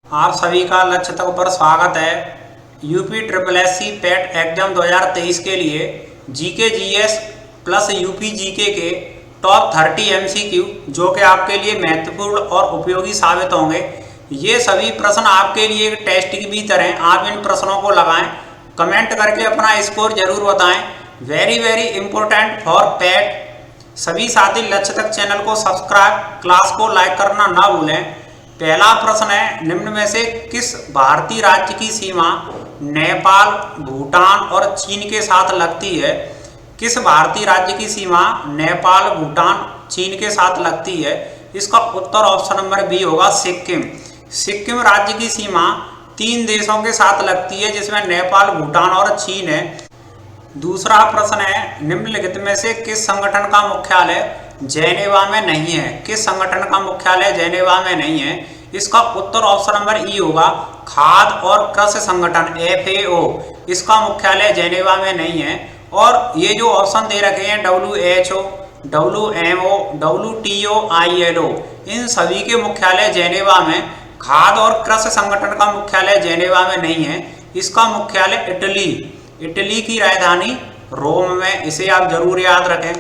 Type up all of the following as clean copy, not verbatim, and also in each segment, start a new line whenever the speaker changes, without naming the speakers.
आप सभी का लक्ष्य तक पर स्वागत है। यूपी ट्रिपल एससी पेट एग्जाम 2023 के लिए GK GS plus UP GK के टॉप 30 एमसीक्यू जो कि आपके लिए महत्वपूर्ण और उपयोगी साबित होंगे। ये सभी प्रश्न आपके लिए एक टेस्ट की भी तरह। आप इन प्रश्नों को लगाएं, कमेंट करके अपना स्कोर जरूर बताएं। वेरी वेरी इंपॉर्टेंट फॉर पेट। सभी साथी लक्ष्य तक चैनल को सब्सक्राइब, क्लास को लाइक करना ना भूलें। पहला प्रश्न है, निम्न में से किस भारतीय राज्य की सीमा नेपाल, भूटान और चीन के साथ लगती है? किस भारतीय राज्य की सीमा नेपाल, भूटान, चीन के साथ लगती है? इसका उत्तर ऑप्शन नंबर बी होगा सिक्किम। सिक्किम राज्य की सीमा 3 देशों के साथ लगती है, जिसमें नेपाल, भूटान और चीन है। दूसरा प्रश्न है, निम्नलिखित में से किस संगठन का मुख्यालय जेनेवा में नहीं है? किस संगठन का मुख्यालय जेनेवा में नहीं है? इसका उत्तर ऑप्शन नंबर ई होगा खाद्य और कृषि संगठन FAO। इसका मुख्यालय जेनेवा में नहीं है। और ये जो ऑप्शन दे रखे हैं WHO, WMO, WTO, ILO, इन सभी के मुख्यालय जेनेवा में। खाद्य और कृषि संगठन का मुख्यालय जेनेवा में नहीं है। इसका मुख्यालय इटली की राजधानी रोम में। इसे आप जरूर याद रखें।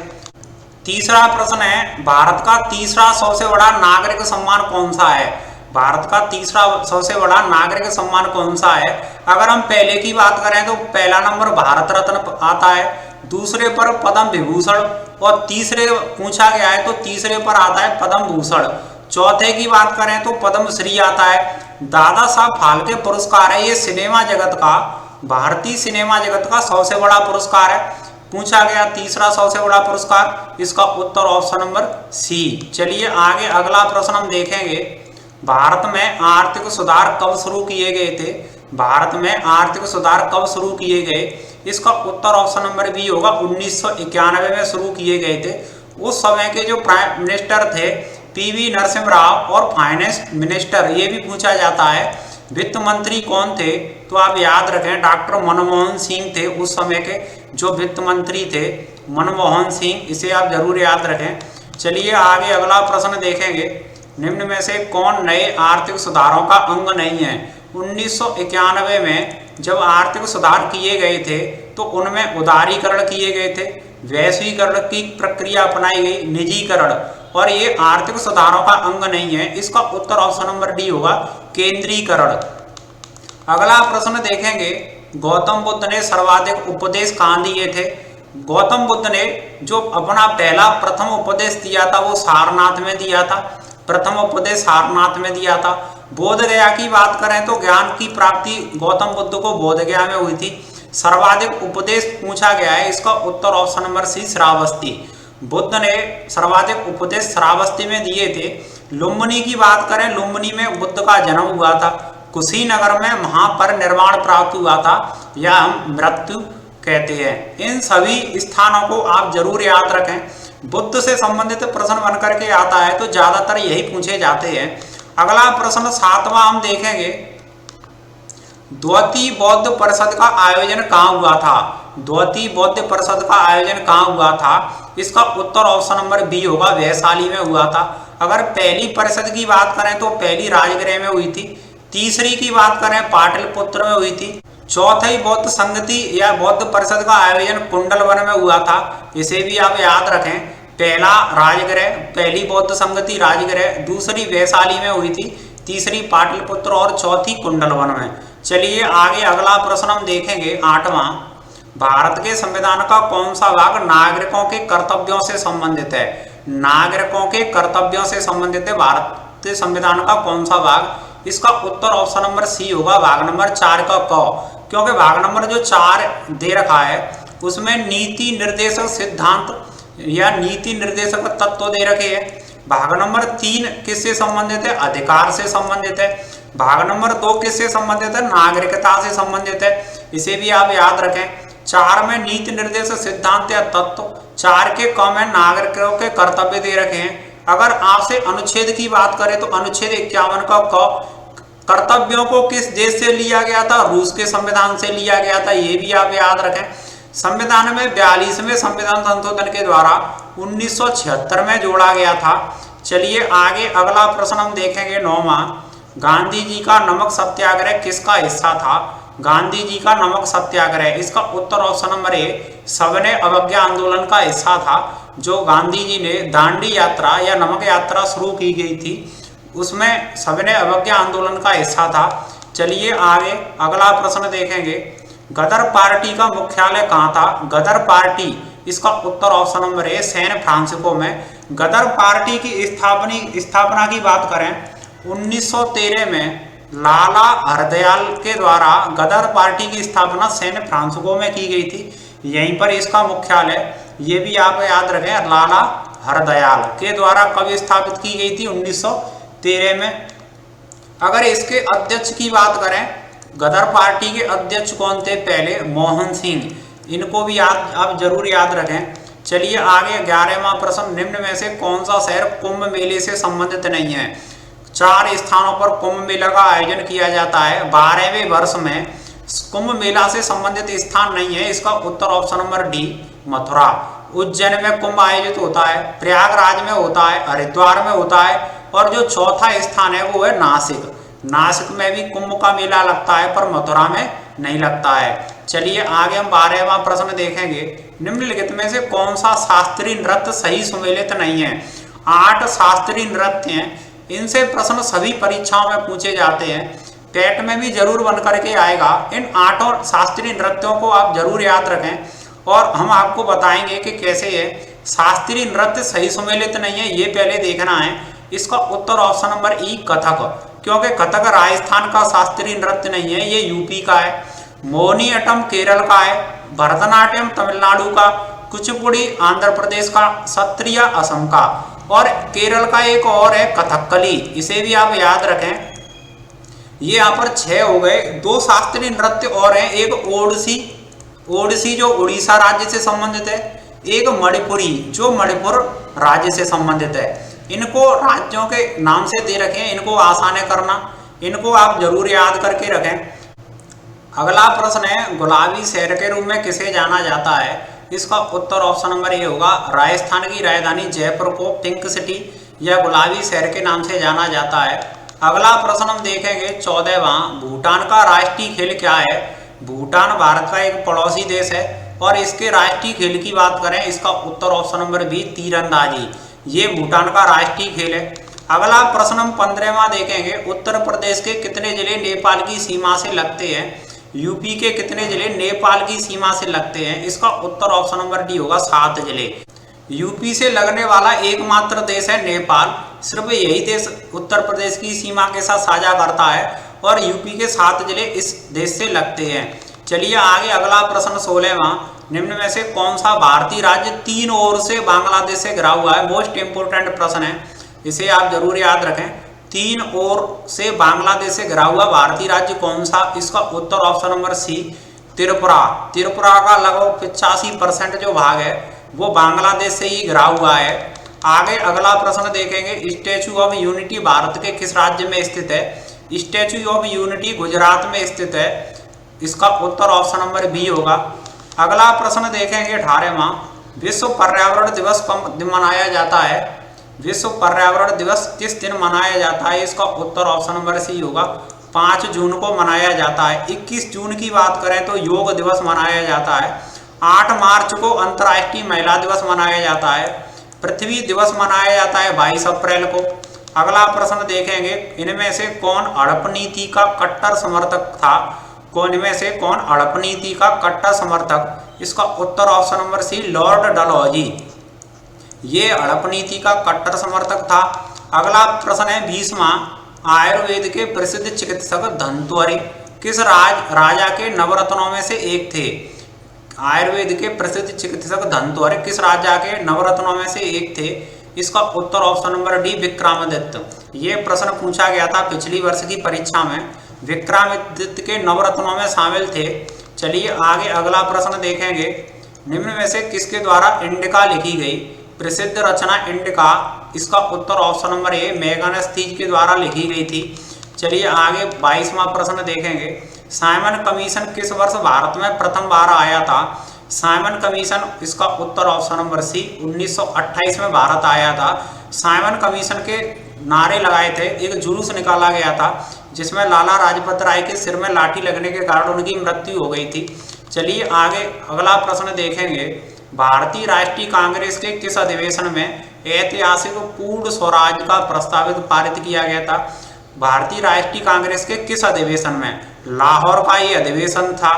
तीसरा प्रश्न है, भारत का तीसरा सबसे बड़ा नागरिक सम्मान कौन सा है? भारत का तीसरा सबसे बड़ा नागरिक सम्मान कौन सा है? अगर हम पहले की बात करें तो पहला नंबर भारत रत्न आता है, दूसरे पर पद्म विभूषण, और तीसरे पूछा गया है तो तीसरे पर आता है पद्म भूषण। चौथे की बात करें तो पद्म श्री आता है। दादा साहब फाल्के पुरस्कार है, ये सिनेमा जगत का, भारतीय सिनेमा जगत का सबसे बड़ा पुरस्कार है। पूछा गया तीसरा सबसे बड़ा पुरस्कार, इसका उत्तर ऑप्शन नंबर सी। चलिए आगे अगला प्रश्न हम देखेंगे। भारत में आर्थिक सुधार कब शुरू किए गए थे? भारत में आर्थिक सुधार कब शुरू किए गए? इसका उत्तर ऑप्शन नंबर बी होगा 1991 में शुरू किए गए थे। उस समय के जो प्राइम मिनिस्टर थे PV नरसिम्हा राव, और फाइनेंस मिनिस्टर ये भी पूछा जाता है। वित्त मंत्री कौन थे? तो आप याद रखें डॉक्टर मनमोहन सिंह थे उस समय के जो वित्त मंत्री थे, मनमोहन सिंह। इसे आप जरूर याद रखें। चलिए आगे अगला प्रश्न देखेंगे। निम्न में से कौन नए आर्थिक सुधारों का अंग नहीं है? 1991 में जब आर्थिक सुधार किए गए थे तो उनमें उदारीकरण किए गए थे, वैश्वीकरण की प्रक्रिया अपनाई गई, निजीकरण, और ये आर्थिक सुधारों का अंग नहीं है। इसका उत्तर ऑप्शन नंबर डी होगा केंद्रीकरण। अगला प्रश्न देखेंगे, गौतम बुद्ध ने सर्वाधिक उपदेश कहाँ दिए थे? गौतम बुद्ध ने जो अपना पहला प्रथम उपदेश दिया था वो सारनाथ में दिया था। प्रथम उपदेश सारनाथ में दिया था। बोध गया की बात करें तो ज्ञान की प्राप्ति गौतम बुद्ध को बोध गया में हुई थी। सर्वाधिक उपदेश पूछा गया है, इसका उत्तर option number C Shravasti. Buddha ने सर्वाधिक उपदेश श्रावस्ती में दिए थे। लुम्बिनी की बात करें, लुम्बिनी में बुद्ध का जन्म हुआ था। कुशीनगर में महापरिनिर्वाण प्राप्त हुआ था, या हम मृत्यु कहते हैं। इन सभी स्थानों को आप जरूर याद रखें। बुद्ध से संबंधित प्रश्न बनकर के आता है तो ज्यादातर यही पूछे जाते हैं। अगला प्रश्न 7वां हम देखेंगे, द्वितीय बौद्ध परिषद का आयोजन कहाँ हुआ था? द्वितीय बौद्ध परिषद का आयोजन कहाँ हुआ था? इसका उत्तर ऑप्शन नंबर बी होगा वैशाली में हुआ था। अगर पहली परिषद की बात करें तो पहली राजगृह में हुई थी। तीसरी की बात करें पाटलिपुत्र में हुई थी। चौथी बौद्ध संगति या बौद्ध परिषद का आयोजन कुंडलवन में हुआ था। इसे भी आप याद रखें। पहला राजगृह, पहली बौद्ध संगति राजगृह, दूसरी वैशाली में हुई थी, तीसरी पाटलिपुत्र और चौथी कुंडलवन में। चलिए आगे अगला प्रश्न हम देखेंगे 8वां। भारत के संविधान का कौन सा भाग नागरिकों के कर्तव्यों से संबंधित है? नागरिकों के कर्तव्यों से संबंधित है भारत के संविधान का कौन सा भाग? इसका उत्तर ऑप्शन नंबर सी होगा भाग नंबर 4 का क, क्योंकि भाग नंबर जो 4 दे रखा है उसमें नीति निर्देशक सिद्धांत या नीति निर्देशक तत्व दे रखे हैं। भाग नंबर 3 किससे संबंधित है? अधिकार से संबंधित है। भाग नंबर 2 किससे संबंधित है? नागरिकता से संबंधित है। इसे भी आप याद रखें। 4 में नीति निर्देशक सिद्धांत या तत्व, 4 के क में नागरिकों के कर्तव्य दे रखे हैं। अगर आपसे अनुच्छेद की बात करें तो अनुच्छेद 51 का क, कर्तव्यों को किस देश से लिया गया था? रूस के संविधान से लिया गया था। ये भी आप याद रखें। संविधान में 42वें संविधान संशोधन के द्वारा 1976 में जोड़ा गया था। चलिए आगे अगला प्रश्न हम देखेंगे 9वां। गांधी जी का नमक सत्याग्रह किसका हिस्सा था? गांधी जी का नमक सत्याग्रह, इसका उत्तर ऑप्शन नंबर ए सविनय अवज्ञा आंदोलन का हिस्सा था। जो गांधी जी ने दांडी यात्रा या नमक यात्रा शुरू की गई थी उसमें सविनय अवज्ञा आंदोलन का हिस्सा था। चलिए आगे अगला प्रश्न देखेंगे। गदर पार्टी का मुख्यालय कहाँ था? गदर पार्टी, इसका उत्तर option number A San Francisco में। गदर पार्टी की स्थापना की बात करें 1913 में लाला हरदयाल के द्वारा गदर पार्टी की स्थापना सैन फ्रांसिस्को में की गई थी। यहीं पर इसका मुख्यालय, ये भी आप याद रखें, लाला हरदयाल के द्वारा कब स्थापित की गई थी? 1913 में। अगर इसके अध्यक्ष की बात करें, गदर पार्टी के अध्यक्ष कौन थे? पहले मोहन सिंह, इनको भी आप जरूर याद रखें। चलिए आगे 11वां प्रश्न, निम्न में से कौन सा शहर कुंभ मेले से संबंधित नहीं है? 4 स्थानों पर कुंभ मेला का आयोजन किया जाता है। 12वें वर्ष में कुंभ मेला से संबंधित स्थान नहीं है। इसका उत्तर option number D Mathura. Ujjain में कुंभ आयोजित होता है, प्रयागराज में होता है, हरिद्वार में होता है, और जो चौथा स्थान है वो है नासिक। नासिक में भी कुंभ का मेला लगता है पर मथुरा में नहीं लगता है। चलिए आगे हम 12वां प्रश्न देखेंगे। निम्नलिखित में से कौन सा शास्त्रीय नृत्य सही सुमेलित नहीं है? 8 शास्त्रीय नृत्य हैं, इनसे प्रश्न सभी परीक्षाओं में पूछे जाते हैं, टेट में भी जरूर बन करके आएगा। इन 8 शास्त्रीय नृत्यों को आप जरूर याद रखें और हम आपको बताएंगे कि कैसे है। शास्त्रीय नृत्य सही सुमेलित नहीं है, ये पहले देखना है। इसका उत्तर ऑप्शन नंबर ई कथक, क्योंकि कथक राजस्थान का शास्त्रीय नृत्य नहीं है, ये यूपी का है। मोहिनीअट्टम केरल का है, भरतनाट्यम तमिलनाडु का, कुचिपुड़ी आंध्र प्रदेश का, सत्रिया असम का, और केरल का एक और है कथकली, इसे भी आप याद रखें। ये यहाँ पर 6 हो गए। 2 शास्त्रीय नृत्य और हैं, एक ओडिसी जो उड़ीसा राज्य से संबंधित है, एक मणिपुरी जो मणिपुर राज्य से संबंधित है। इनको राज्यों के नाम से दे रखे हैं, इनको आसान करना, इनको आप जरूर याद करके रखें। अगला प्रश्न है, गुलाबी शहर के रूप में किसे जाना जाता है? इसका उत्तर ऑप्शन नंबर ए होगा। राजस्थान की राजधानी जयपुर को पिंक सिटी या गुलाबी शहर के नाम से जाना जाता है। अगला प्रश्न हम देखेंगे 14वां, भूटान का राष्ट्रीय खेल क्या है? भूटान भारत का एक पड़ोसी देश है और इसके राष्ट्रीय खेल की बात करें, इसका उत्तर ऑप्शन नंबर बी तीरंदाजी, ये भूटान का राष्ट्रीय खेल है। अगला प्रश्न हम 15वां देखेंगे। उत्तर प्रदेश के कितने जिले नेपाल की सीमा से लगते हैं? यूपी के कितने जिले नेपाल की सीमा से लगते हैं? इसका उत्तर ऑप्शन नंबर डी होगा 7 जिले। यूपी से लगने वाला एकमात्र देश है नेपाल, सिर्फ यही देश उत्तर प्रदेश की सीमा के साथ साझा करता है और यूपी के 7 जिले इस देश से लगते हैं। चलिए आगे अगला प्रश्न 16वां, निम्न में से कौन सा भारतीय राज्य 3 ओर से बांग्लादेश से घिरा हुआ है? मोस्ट इंपोर्टेंट प्रश्न है, इसे आप जरूर याद रखें। 3 ओर से बांग्लादेश से घिरा हुआ भारतीय राज्य कौन सा? इसका उत्तर option number C Tripura. Tripura का लगभग 85% जो भाग है वो बांग्लादेश से ही घिरा हुआ है। आगे अगला प्रश्न देखेंगे। स्टैचू ऑफ यूनिटी भारत के किस राज्य में स्थित है? स्टैचू ऑफ यूनिटी गुजरात में स्थित है, इसका उत्तर ऑप्शन नंबर बी होगा। अगला प्रश्न देखेंगे 18वां, विश्व पर्यावरण दिवस कब मनाया जाता है? विश्व पर्यावरण दिवस किस दिन मनाया जाता है? इसका उत्तर ऑप्शन नंबर सी होगा। 5 जून को मनाया जाता है। 21 जून की बात करें तो योग दिवस मनाया जाता है। 8 मार्च को अंतर्राष्ट्रीय महिला दिवस मनाया जाता है। पृथ्वी दिवस मनाया जाता है 22 अप्रैल को। अगला प्रश्न देखेंगे, इनमें से कौन हड़प नीति का कट्टर समर्थक था? इनमें से कौन हड़प नीति का कट्टर समर्थक? इसका उत्तर option number C Lord Dalhousie, ये हड़प नीति का कट्टर समर्थक था। अगला प्रश्न है 20वां, आयुर्वेद के प्रसिद्ध चिकित्सक धन्वंतरि किस राजा के नवरत्नों में से एक थे? आयुर्वेद के प्रसिद्ध चिकित्सक धन्वंतरि किस राजा के नवरत्नों में से एक थे? इसका उत्तर ऑप्शन नंबर डी विक्रमादित्य। ये प्रश्न पूछा गया था पिछली वर्ष की परीक्षा में, विक्रमादित्य के नवरत्नों में शामिल थे। चलिए आगे अगला प्रश्न देखेंगे, निम्न में से किसके द्वारा इंडिका लिखी गई? प्रसिद्ध रचना इंडिका, इसका उत्तर ऑप्शन नंबर ए मेगास्थनीज के द्वारा लिखी गई थी। चलिए आगे 22वां प्रश्न देखेंगे, साइमन कमीशन किस वर्ष भारत में प्रथम बार आया था? साइमन कमीशन, इसका उत्तर ऑप्शन नंबर सी 1928 में भारत आया था। साइमन कमीशन के नारे लगाए थे, एक जुलूस निकाला गया था जिसमें लाला लाजपत राय के सिर में लाठी लगने के कारण उनकी मृत्यु हो गई थी। चलिए आगे अगला प्रश्न देखेंगे। भारतीय राष्ट्रीय कांग्रेस के किस अधिवेशन में ऐतिहासिक पूर्ण स्वराज का प्रस्तावित पारित किया गया था? भारतीय राष्ट्रीय कांग्रेस के किस अधिवेशन में? लाहौर का ये अधिवेशन था।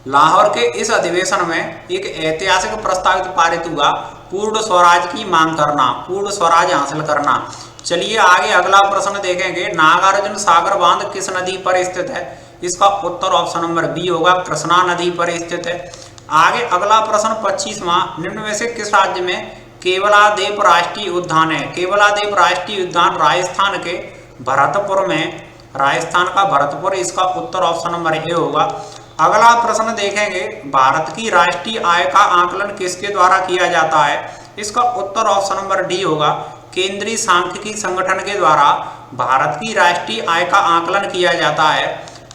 लाहौर के इस अधिवेशन में एक ऐतिहासिक प्रस्तावित पारित हुआ, पूर्ण स्वराज की मांग करना, पूर्ण स्वराज हासिल करना। चलिए आगे अगला प्रश्न देखेंगे। नागार्जुन सागर बांध किस नदी पर स्थित है? इसका उत्तर ऑप्शन नंबर बी होगा, कृष्णा नदी पर स्थित है। आगे अगला प्रश्न 25वां, निम्न में से किस राज्य में केवलादेव राष्ट्रीय उद्यान है? केवलादेव राष्ट्रीय उद्यान राजस्थान के भरतपुर में, राजस्थान का भरतपुर, इसका उत्तर ऑप्शन नंबर ए होगा। अगला प्रश्न देखेंगे। भारत की राष्ट्रीय आय का आकलन किसके द्वारा किया जाता है? इसका उत्तर ऑप्शन नंबर डी होगा, केंद्रीय सांख्यिकी संगठन के द्वारा भारत की राष्ट्रीय आय का आकलन किया जाता है।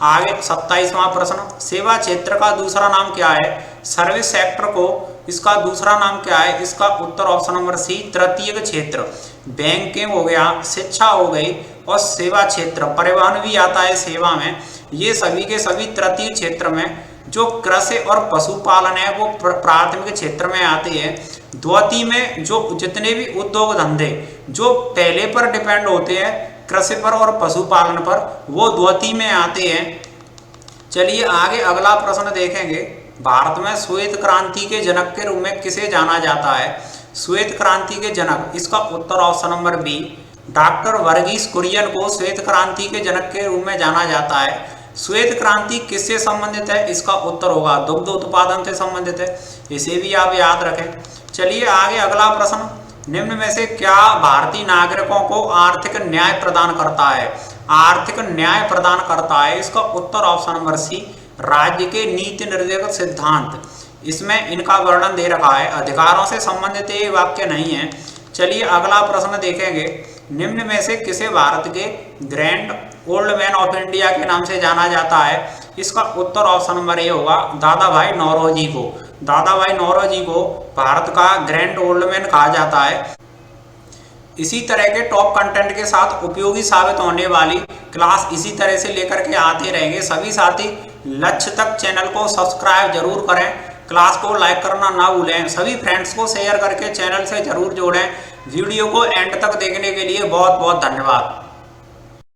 आगे 27वां प्रश्न, सेवा क्षेत्र का दूसरा नाम क्या है? सर्विस सेक्टर को इसका दूसरा नाम क्या है? इसका उत्तर ऑप्शन नंबर सी, तृतीयक क्षेत्र। बैंकिंग हो गया, शिक्षा हो गई और सेवा क्षेत्र, परिवहन भी आता है सेवा में, ये सभी के सभी तृतीय क्षेत्र में। जो कृषि और पशुपालन है वो प्राथमिक क्षेत्र में आते हैं। द्वितीय में जो जितने भी उद्योग धंधे जो पहले पर डिपेंड होते हैं, कृषि पर और पशुपालन पर, वो द्वितीय में आते हैं। चलिए आगे अगला प्रश्न देखेंगे। भारत में श्वेत क्रांति के जनक के रूप में किसे जाना जाता है? श्वेत क्रांति के जनक, इसका उत्तर option number B, doctor Verghese Kurien को श्वेत क्रांति के जनक के रूप में जाना जाता है। श्वेत क्रांति किससे संबंधित है? इसका उत्तर होगा दुग्ध उत्पादन से संबंधित है, इसे भी आप याद रखें। चलिए आगे अगला प्रश्न, निम्न में से क्या भारतीय नागरिकों को आर्थिक न्याय प्रदान करता है? आर्थिक न्याय प्रदान करता है, इसका उत्तर ऑप्शन नंबर सी, राज्य के नीति निर्देशक सिद्धांत, इसमें इनका वर्णन दे रखा है। अधिकारों से संबंधित ये वाक्य नहीं है। चलिए अगला प्रश्न देखेंगे। निम्न में से किसे भारत के grand old man of India के नाम से जाना जाता है? इसका उत्तर ऑप्शन नंबर ए होगा, दादा भाई नौरोजी को। दादा भाई नौरोजी को भारत का ग्रैंड ओल्ड मैन कहा जाता है। इसी तरह के टॉप कंटेंट के साथ उपयोगी साबित होने वाली क्लास इसी तरह से लेकर के आते रहेंगे। सभी साथी लक्ष्य तक चैनल को सब्सक्राइब जरूर करें, क्लास को लाइक करना ना भूलें, सभी फ्रेंड्स को शेयर करके चैनल से जरूर जोड़ें। वीडियो को एंड तक देखने के लिए बहुत बहुत धन्यवाद।